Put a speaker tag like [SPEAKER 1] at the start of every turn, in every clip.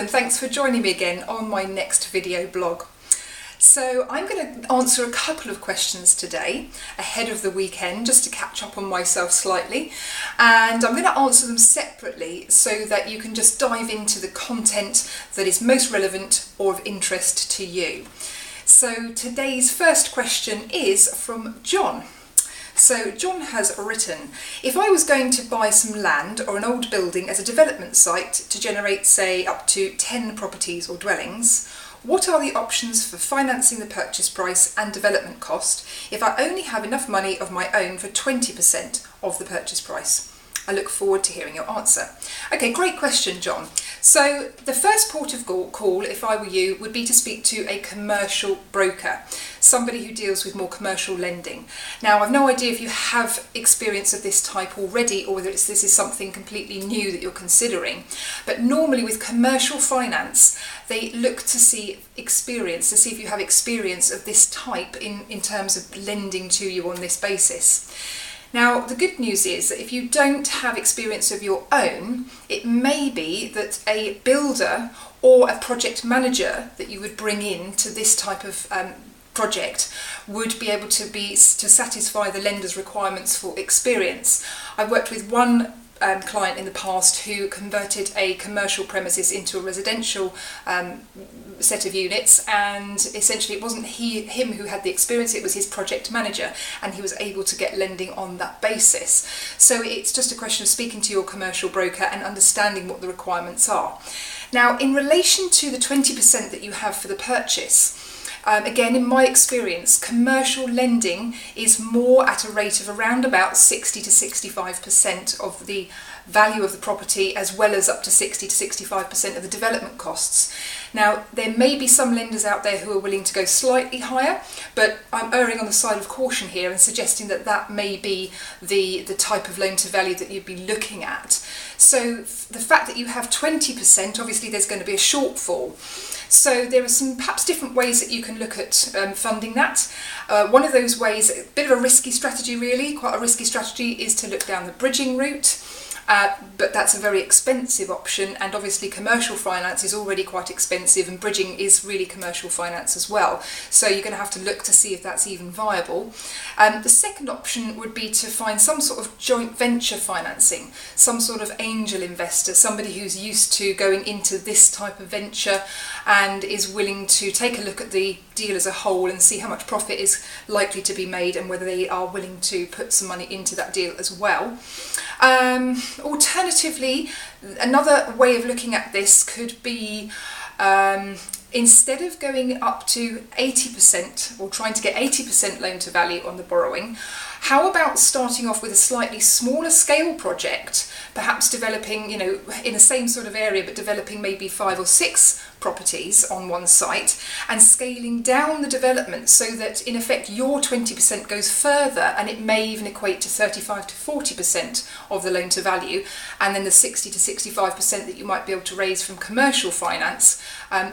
[SPEAKER 1] and thanks for joining me again on my next video blog. So I'm going to answer a couple of questions today ahead of the weekend just to catch up on myself slightly, and I'm going to answer them separately so that you can just dive into the content that is most relevant or of interest to you. So today's first question is from John. So John has written, if I was going to buy some land or an old building as a development site to generate, say, up to 10 properties or dwellings, what are the options for financing the purchase price and development cost if I only have enough money of my own for 20% of the purchase price? I look forward to hearing your answer. Okay, great question, John. So the first port of call, if I were you, would be to speak to a commercial broker, somebody who deals with more commercial lending. Now, I've no idea if you have experience of this type already or whether this is something completely new that you're considering, but normally with commercial finance, they look to see experience, to see if you have experience of this type in terms of lending to you on this basis. Now, the good news is that if you don't have experience of your own, it may be that a builder or a project manager that you would bring in to this type of project would be able to satisfy the lender's requirements for experience. I've worked with one client in the past who converted a commercial premises into a residential set of units, and essentially it wasn't him who had the experience, it was his project manager, and he was able to get lending on that basis. So it's just a question of speaking to your commercial broker and understanding what the requirements are. Now, in relation to the 20% that you have for the purchase, again, in my experience, commercial lending is more at a rate of around about 60 to 65% of the value of the property, as well as up to 60 to 65% of the development costs. Now, there may be some lenders out there who are willing to go slightly higher, but I'm erring on the side of caution here and suggesting that that may be the type of loan to value that you'd be looking at. So the fact that you have 20%, obviously there's going to be a shortfall. So there are some perhaps different ways that you can look at funding that. One of those ways, a bit of a risky strategy really, quite a risky strategy, is to look down the bridging route. But that's a very expensive option, and obviously commercial finance is already quite expensive, and bridging is really commercial finance as well. So you're going to have to look to see if that's even viable. The second option would be to find some sort of joint venture financing, some sort of angel investor, somebody who's used to going into this type of venture and is willing to take a look at the deal as a whole and see how much profit is likely to be made and whether they are willing to put some money into that deal as well. Alternatively, another way of looking at this could be instead of going up to 80% or trying to get 80% loan to value on the borrowing, how about starting off with a slightly smaller scale project, perhaps developing, in the same sort of area, but developing maybe 5 or 6 properties on one site and scaling down the development so that in effect your 20% goes further, and it may even equate to 35 to 40% of the loan to value, and then the 60 to 65% that you might be able to raise from commercial finance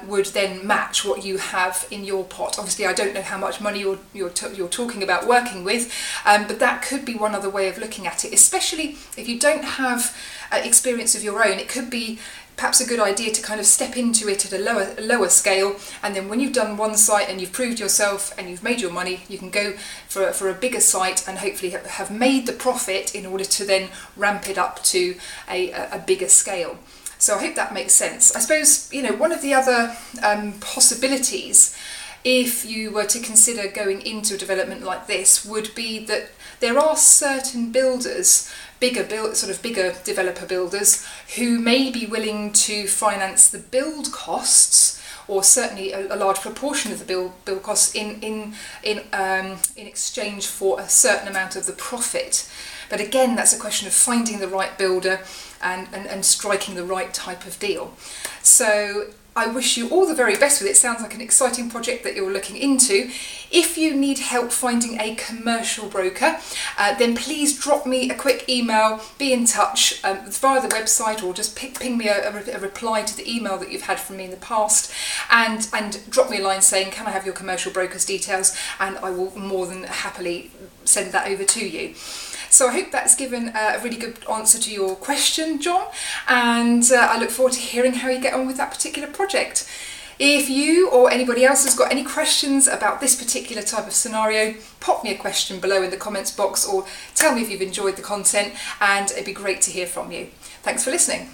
[SPEAKER 1] would then match what you have in your pot. Obviously, I don't know how much money you're talking about working with, but that could be one other way of looking at it, especially if you don't have experience of your own. It could be perhaps a good idea to kind of step into it at a lower scale, and then when you've done one site and you've proved yourself and you've made your money, you can go for a bigger site and hopefully have made the profit in order to then ramp it up to a bigger scale. So I hope that makes sense. I suppose, one of the other possibilities, if you were to consider going into a development like this, would be that there are certain builders, bigger developer builders, who may be willing to finance the build costs, or certainly a large proportion of the build costs in exchange for a certain amount of the profit. But again, that's a question of finding the right builder and striking the right type of deal. So I wish you all the very best with it. It sounds like an exciting project that you're looking into. If you need help finding a commercial broker, then please drop me a quick email, be in touch via the website, or just ping me a reply to the email that you've had from me in the past, and drop me a line saying, can I have your commercial broker's details, and I will more than happily send that over to you. So I hope that's given a really good answer to your question, John, and I look forward to hearing how you get on with that particular project. If you or anybody else has got any questions about this particular type of scenario, pop me a question below in the comments box or tell me if you've enjoyed the content, and it'd be great to hear from you. Thanks for listening.